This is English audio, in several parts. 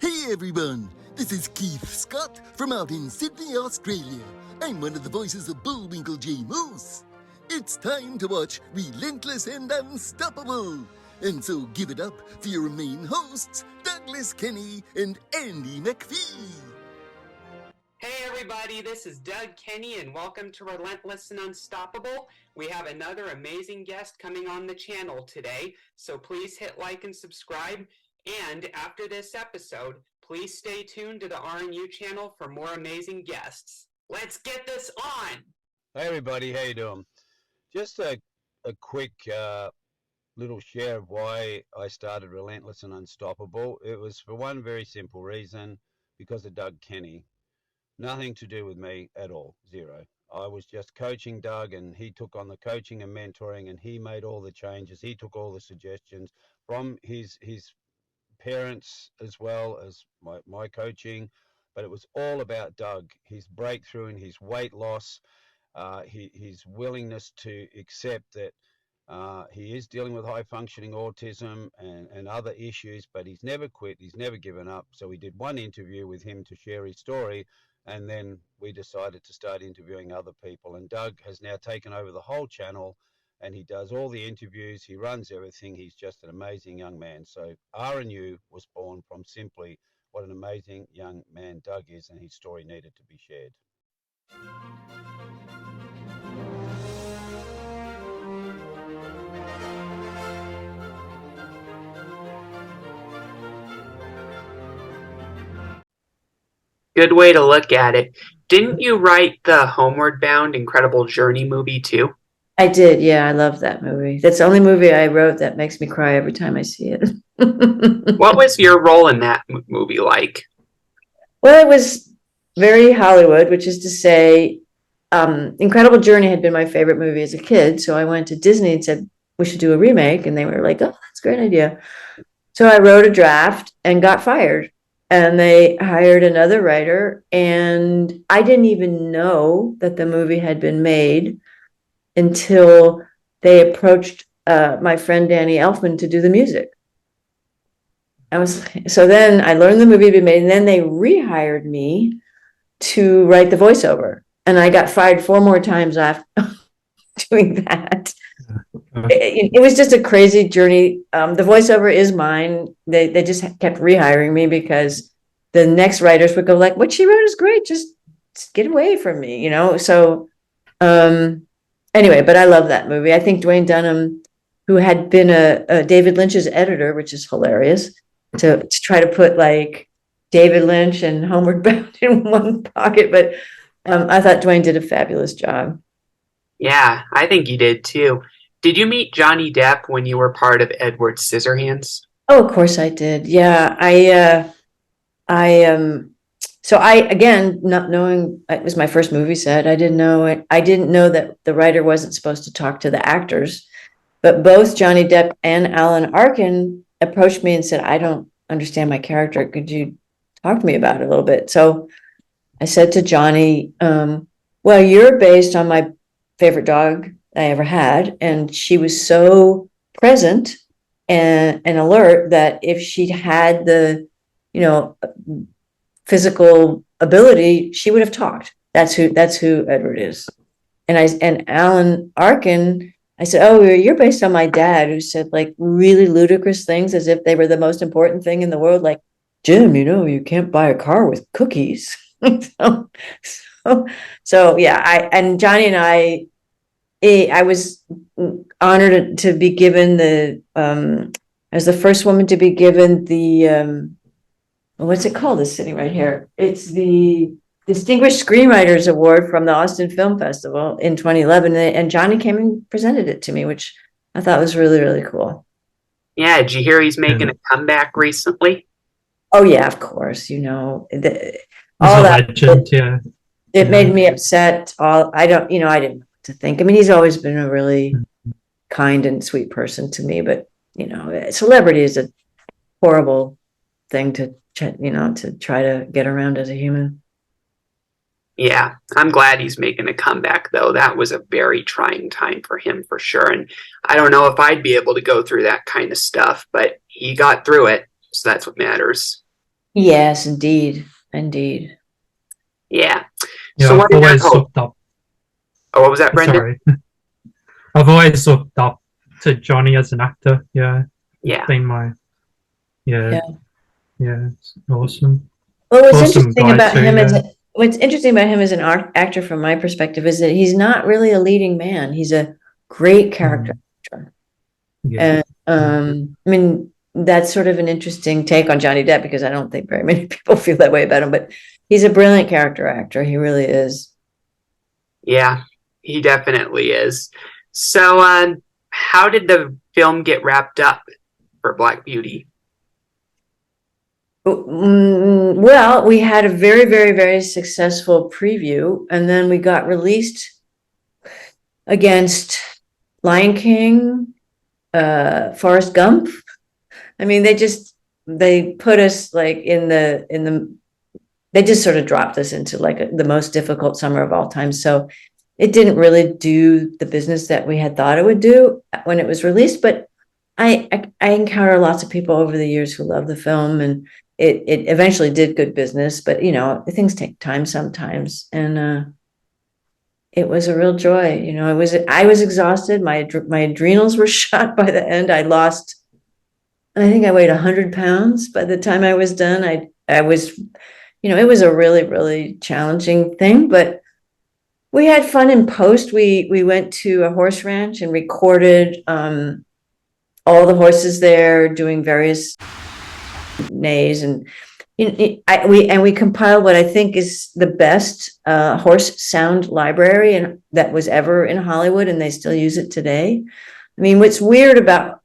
Hey everyone, this is Keith Scott from out in Sydney, Australia. I'm one of the voices of Bullwinkle J. Moose. It's time to watch Relentless and Unstoppable. And so give it up for your main hosts, Douglas Kenny and Andy McPhee. Hey everybody, this is Doug Kenny and welcome to Relentless and Unstoppable. We have another amazing guest coming on the channel today, so please hit like and subscribe. And after this episode, please stay tuned to the RNU channel for more amazing guests. Let's get this on! Hey everybody, how you doing? Just a quick little share of why I started Relentless and Unstoppable. It was for one very simple reason, because of Doug Kenny. Nothing to do with me at all, zero. I was just coaching Doug, and he took on the coaching and mentoring, and he made all the changes. He took all the suggestions from his parents as well as my coaching, but it was all about Doug, his breakthrough and his weight loss, his willingness to accept that he is dealing with high functioning autism and other issues, but he's never quit, he's never given up. So we did one interview with him to share his story, and then we decided to start interviewing other people. And Doug has now taken over the whole channel, and he does all the interviews, he runs everything. He's just an amazing young man. So RNU was born from simply what an amazing young man Doug is, and his story needed to be shared. Good way to look at it. Didn't you write the Homeward Bound Incredible Journey movie too? I did, yeah. I love that movie. That's the only movie I wrote that makes me cry every time I see it. What was your role in that movie like? Well, it was very Hollywood, which is to say, Incredible Journey had been my favorite movie as a kid. So I went to Disney and said, we should do a remake. And they were like, oh, that's a great idea. So I wrote a draft and got fired. And they hired another writer. And I didn't even know that the movie had been made until they approached my friend Danny Elfman to do the music. So then I learned the movie had been made, and then they rehired me to write the voiceover. And I got fired 4 more times after doing that. It was just a crazy journey. The voiceover is mine. They just kept rehiring me because the next writers would go like, what she wrote is great. Just get away from me, you know? So, anyway, but I love that movie. I think Dwayne Dunham, who had been a David Lynch's editor, which is hilarious, to try to put like David Lynch and Homeward Bound in one pocket. But I thought Dwayne did a fabulous job. Yeah, I think you did too. Did you meet Johnny Depp when you were part of Edward Scissorhands? Oh, of course I did. Yeah, so again, not knowing it was my first movie set, I didn't know it. I didn't know that the writer wasn't supposed to talk to the actors, but both Johnny Depp and Alan Arkin approached me and said, I don't understand my character. Could you talk to me about it a little bit? So I said to Johnny, well, you're based on my favorite dog I ever had. And she was so present and alert that if she'd had the, physical ability, she would have talked. That's who Edward is. And Alan Arkin, I said, oh, you're based on my dad, who said like really ludicrous things as if they were the most important thing in the world. Like, Jim, you can't buy a car with cookies. so yeah, and Johnny and I was honored to be given as the first woman to be given the, what's it called? It's sitting right here. It's the Distinguished Screenwriters Award from the Austin Film Festival in 2011. And Johnny came and presented it to me, which I thought was really, really cool. Yeah, did you hear he's making a comeback recently? Oh yeah, of course. All that legend, yeah. It made me upset. I didn't know what to think. I mean, he's always been a really kind and sweet person to me, but celebrity is a horrible thing to try to get around as a human. Yeah, I'm glad he's making a comeback, though. That was a very trying time for him, for sure. And I don't know if I'd be able to go through that kind of stuff, but he got through it, so that's what matters. Yes, indeed. Indeed. Yeah. Yeah, So I've what are your always hopes? looked up. Oh, what was that, Brendan? Sorry, I've always looked up to Johnny as an actor. Yeah, it's Yeah. been my yeah, Yeah. yeah, it's awesome, Well, awesome guy too. Yeah, what's interesting about him as an actor from my perspective is that he's not really a leading man. He's a great character actor. yeah, And I mean, that's sort of an interesting take on Johnny Depp because I don't think very many people feel that way about him, but he's a brilliant character actor. He really is. Yeah, he definitely is. So, how did the film get wrapped up for Black Beauty? Well, we had a very, very, very successful preview, and then we got released against Lion King, Forrest Gump. I mean, they put us like they just sort of dropped us into like the most difficult summer of all time. So it didn't really do the business that we had thought it would do when it was released. But I encounter lots of people over the years who love the film, and it eventually did good business. But things take time sometimes, and it was a real joy. I was exhausted. My adrenals were shot by the end. I think I weighed 100 pounds by the time I was done. I was, it was a really, really challenging thing, but we had fun in post. We went to a horse ranch and recorded all the horses there doing various neighs, and we compiled what I think is the best horse sound library and that was ever in Hollywood, and they still use it today. I mean, what's weird about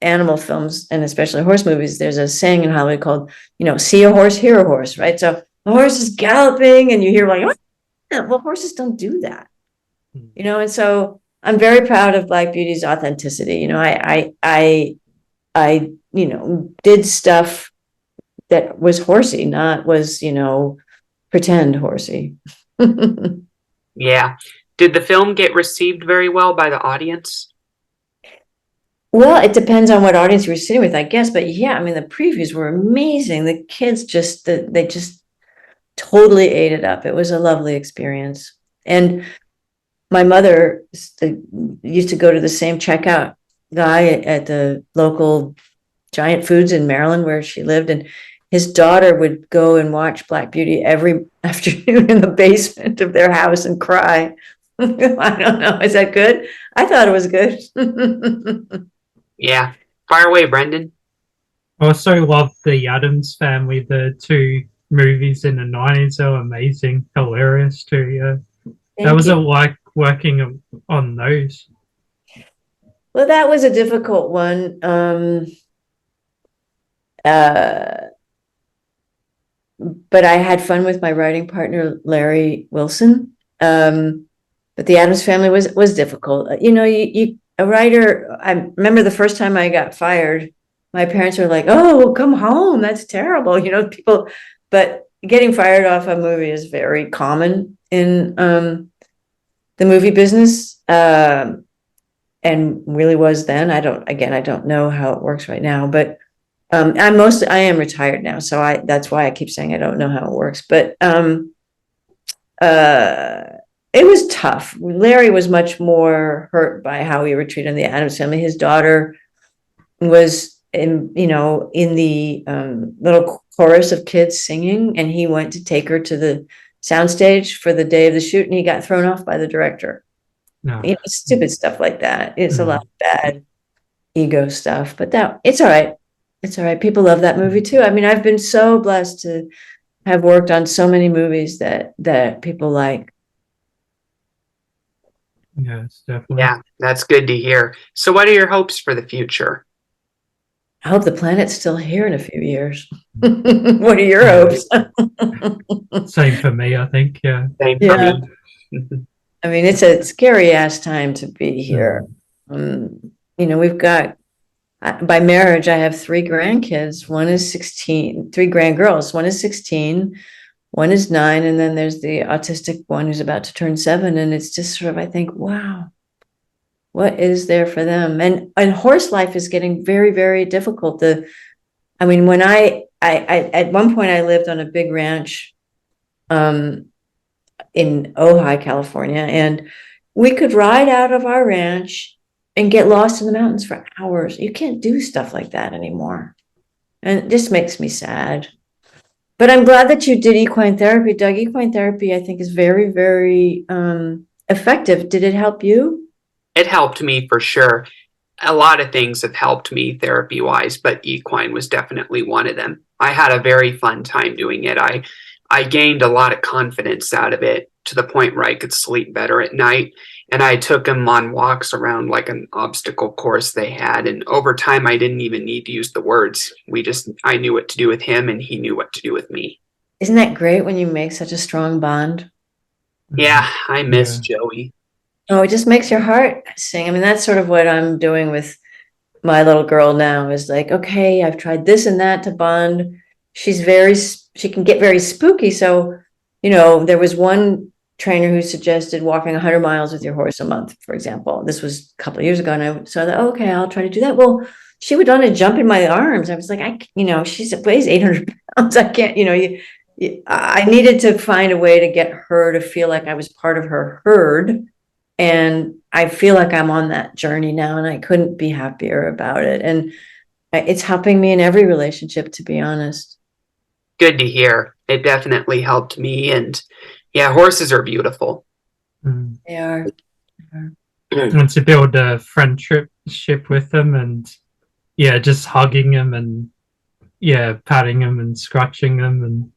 animal films and especially horse movies, there's a saying in Hollywood called, see a horse, hear a horse, right? So the horse is galloping and you hear like, well, horses don't do that, and so I'm very proud of Black Beauty's authenticity. I did stuff that was horsey, not was, pretend horsey. Yeah. Did the film get received very well by the audience? Well, it depends on what audience you were sitting with, I guess. But yeah, I mean, the previews were amazing. The kids they just totally ate it up. It was a lovely experience. And my mother used to go to the same checkout guy at the local Giant Foods in Maryland where she lived. And his daughter would go and watch Black Beauty every afternoon in the basement of their house and cry. I don't know. Is that good? I thought it was good. Yeah. Fire away, Brendan. I also love the Addams Family. The two movies in the 90s. They were amazing, hilarious too. Yeah, that was like working on those. Well, that was a difficult one. But I had fun with my writing partner, Larry Wilson. But the Addams Family was difficult. A writer, I remember the first time I got fired, my parents were like, oh, come home. That's terrible. People, but getting fired off a movie is very common in the movie business. And really was then. I don't know how it works right now, but I am retired now, so that's why I keep saying I don't know how it works. But it was tough. Larry was much more hurt by how we were treated in the Addams Family. His daughter was in the little chorus of kids singing, and he went to take her to the soundstage for the day of the shoot, and he got thrown off by the director. No. Stupid stuff like that. It's a lot of bad ego stuff, but it's all right. It's all right. People love that movie too. I mean, I've been so blessed to have worked on so many movies that people like. Yes, definitely. Yeah, that's good to hear. So what are your hopes for the future? I hope the planet's still here in a few years. What are your hopes? Same for me, I think. Yeah. Same for me. I mean, it's a scary ass time to be here. We've got, by marriage, I have 3 grandkids. One is 16, 3 grandgirls. One is 16, one is 9, and then there's the autistic one who's about to turn 7. And it's just sort of, I think, wow, what is there for them? And horse life is getting very, very difficult. When I at one point I lived on a big ranch in Ojai, California, and we could ride out of our ranch and get lost in the mountains for hours. You can't do stuff like that anymore. And it just makes me sad. But I'm glad that you did equine therapy, Doug. Equine therapy, I think, is very, very effective. Did it help you? It helped me for sure. A lot of things have helped me therapy wise, but equine was definitely one of them. I had a very fun time doing it. I gained a lot of confidence out of it to the point where I could sleep better at night. And I took him on walks around like an obstacle course they had. And over time, I didn't even need to use the words. I knew what to do with him and he knew what to do with me. Isn't that great when you make such a strong bond? Yeah, I miss Joey. Oh, it just makes your heart sing. I mean, that's sort of what I'm doing with my little girl now is like, okay, I've tried this and that to bond. She can get very spooky. So, there was one trainer who suggested walking 100 miles with your horse a month, for example. This was a couple of years ago. And so I thought, okay, I'll try to do that. Well, she would want to jump in my arms. I was like, she weighs 800 pounds. I can't, I needed to find a way to get her to feel like I was part of her herd. And I feel like I'm on that journey now, and I couldn't be happier about it. And it's helping me in every relationship, to be honest. Good to hear. It definitely helped me. And yeah, horses are beautiful. They are. And to build a friendship with them, and just hugging them and patting them and scratching them, and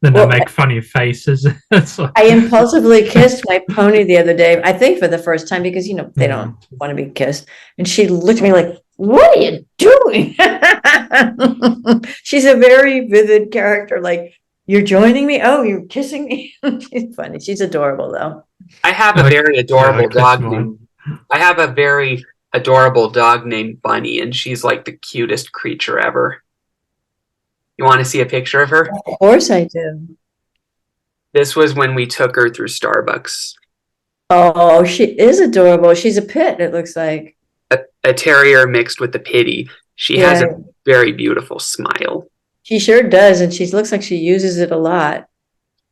then they make funny faces. Like... I impulsively kissed my pony the other day, I think for the first time, because they don't want to be kissed. And she looked at me like, "What are you doing?" She's a very vivid character. Like, you're joining me? Oh, you're kissing me? She's funny. She's adorable, though. I have a very adorable dog named Bunny, and she's like the cutest creature ever. You want to see a picture of her? Of course I do. This was when we took her through Starbucks. Oh, she is adorable. She's a pit, it looks like. A terrier mixed with a pitty. She has a very beautiful smile. She sure does, and she looks like she uses it a lot.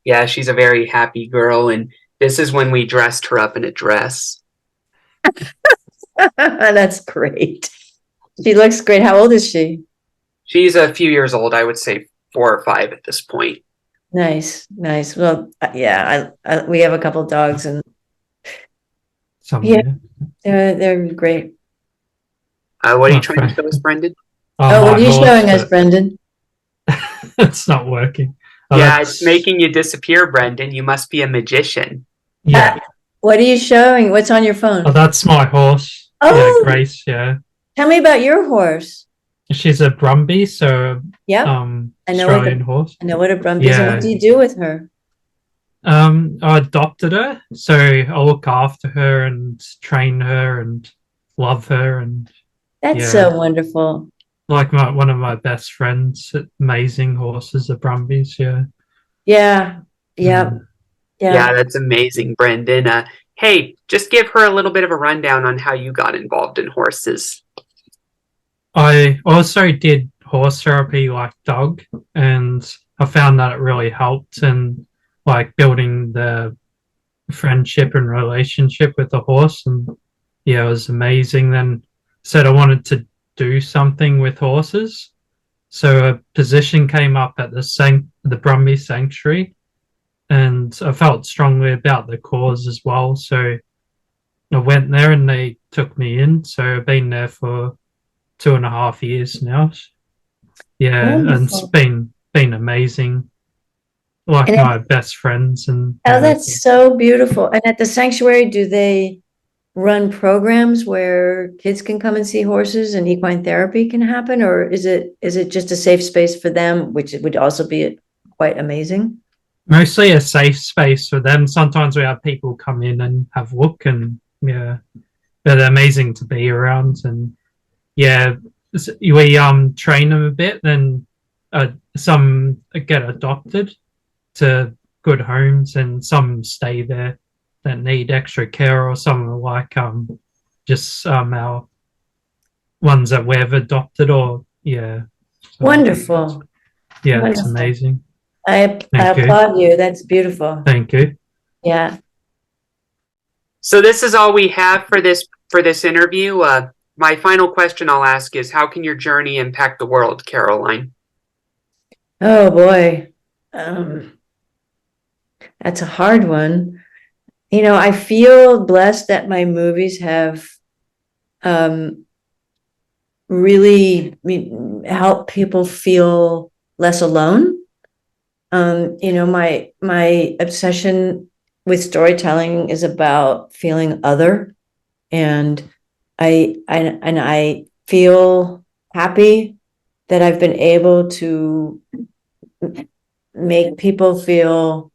Yeah, she's a very happy girl, and this is when we dressed her up in a dress. That's great. She looks great. How old is she? She's a few years old, I would say 4 or 5 at this point. Nice. Well, yeah, we have a couple of dogs, and they're great. What are you trying to show us, Brendan? What are you showing us, Brendan? It's not working. It's making you disappear, Brendan. You must be a magician. Yeah. What are you showing? What's on your phone? Oh, that's my horse. Oh, yeah, Grace. Yeah. Tell me about your horse. She's a Brumby, so Australian horse. I know what a Brumby is. And what do you do with her? I adopted her, so I look after her and train her and love her, and that's so wonderful. Like one of my best friends. Amazing horses, the Brumbies. Yeah. That's amazing, Brendan. Hey, just give her a little bit of a rundown on how you got involved in horses. I also did horse therapy like Doug, and I found that it really helped in like building the friendship and relationship with the horse, and it was amazing. Then said I wanted to do something with horses, so a position came up at the Brumby Sanctuary, and I felt strongly about the cause as well, so I went there and they took me in. So I've been there for 2.5 years now. Wonderful. And it's been amazing. Like my best friends. And that's so beautiful. And at the sanctuary, do they run programs where kids can come and see horses and equine therapy can happen, or is it just a safe space for them, which would also be quite amazing? Mostly a safe space for them. Sometimes we have people come in and have a look, and they're amazing to be around. And we train them a bit, then some get adopted to good homes, and some stay there that need extra care, or some are like just our ones that we've adopted, or Wonderful. Yeah, it's Wonderful. amazing. I Thank you. applaud you. That's beautiful. Thank you. Yeah. So this is all we have for this interview. My final question I'll ask is, how can your journey impact the world, Caroline? Oh boy. That's a hard one. You know, I feel blessed that my movies have really helped people feel less alone. You know, my obsession with storytelling is about feeling other, and I feel happy that I've been able to make people feel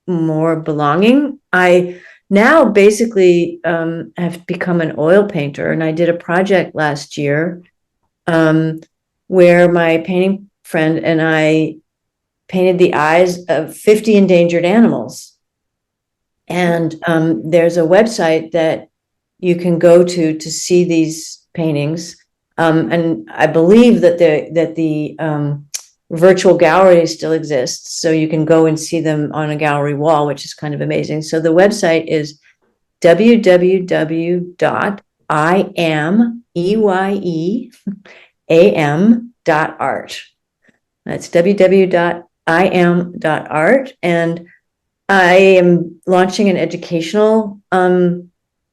more belonging. I now basically have become an oil painter, and I did a project last year where my painting friend and I painted the eyes of 50 endangered animals. And there's a website that you can go to see these paintings. And I believe that the virtual gallery still exists, so you can go and see them on a gallery wall, which is kind of amazing. So the website is www.iam.art. That's www.iam.art. And I am launching an educational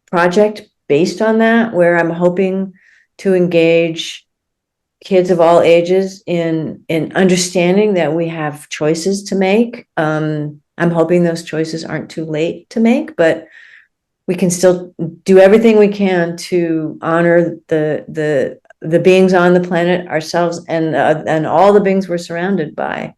project based on that, where I'm hoping to engage kids of all ages in understanding that we have choices to make. I'm hoping those choices aren't too late to make, but we can still do everything we can to honor the beings on the planet, ourselves, and all the beings we're surrounded by.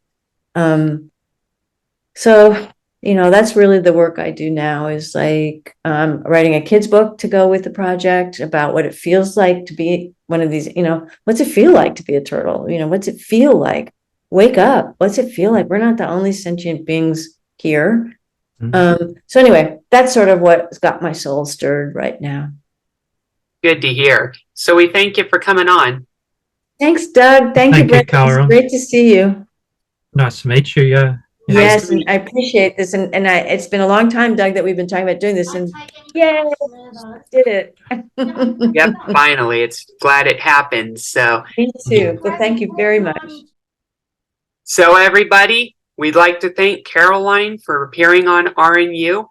So, you know, that's really the work I do now, is like writing a kid's book to go with the project about what it feels like to be one of these, you know, what's it feel like to be a turtle? You know, what's it feel like? Wake up. What's it feel like? We're not the only sentient beings here. So anyway, that's sort of what's got my soul stirred right now. Good to hear. So we thank you for coming on. Thanks, Doug. Thank you, Brent. Carol. It's great to see you. Nice to meet you. Yeah. Yes, and I appreciate this, and it's been a long time, Doug, that we've been talking about doing this, and yay, did it. Yep, finally. It's glad it happened. So Me too. Well, thank you very much. So everybody, we'd like to thank Caroline for appearing on RNU.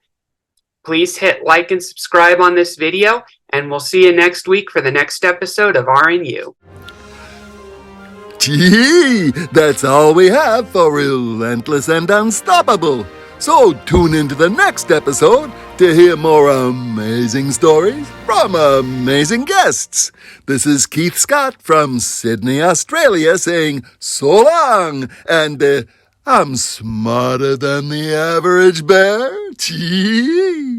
Please hit like and subscribe on this video, and we'll see you next week for the next episode of RNU. Gee, that's all we have for Relentless and Unstoppable. So tune into the next episode to hear more amazing stories from amazing guests. This is Keith Scott from Sydney, Australia, saying so long, and I'm smarter than the average bear. Gee.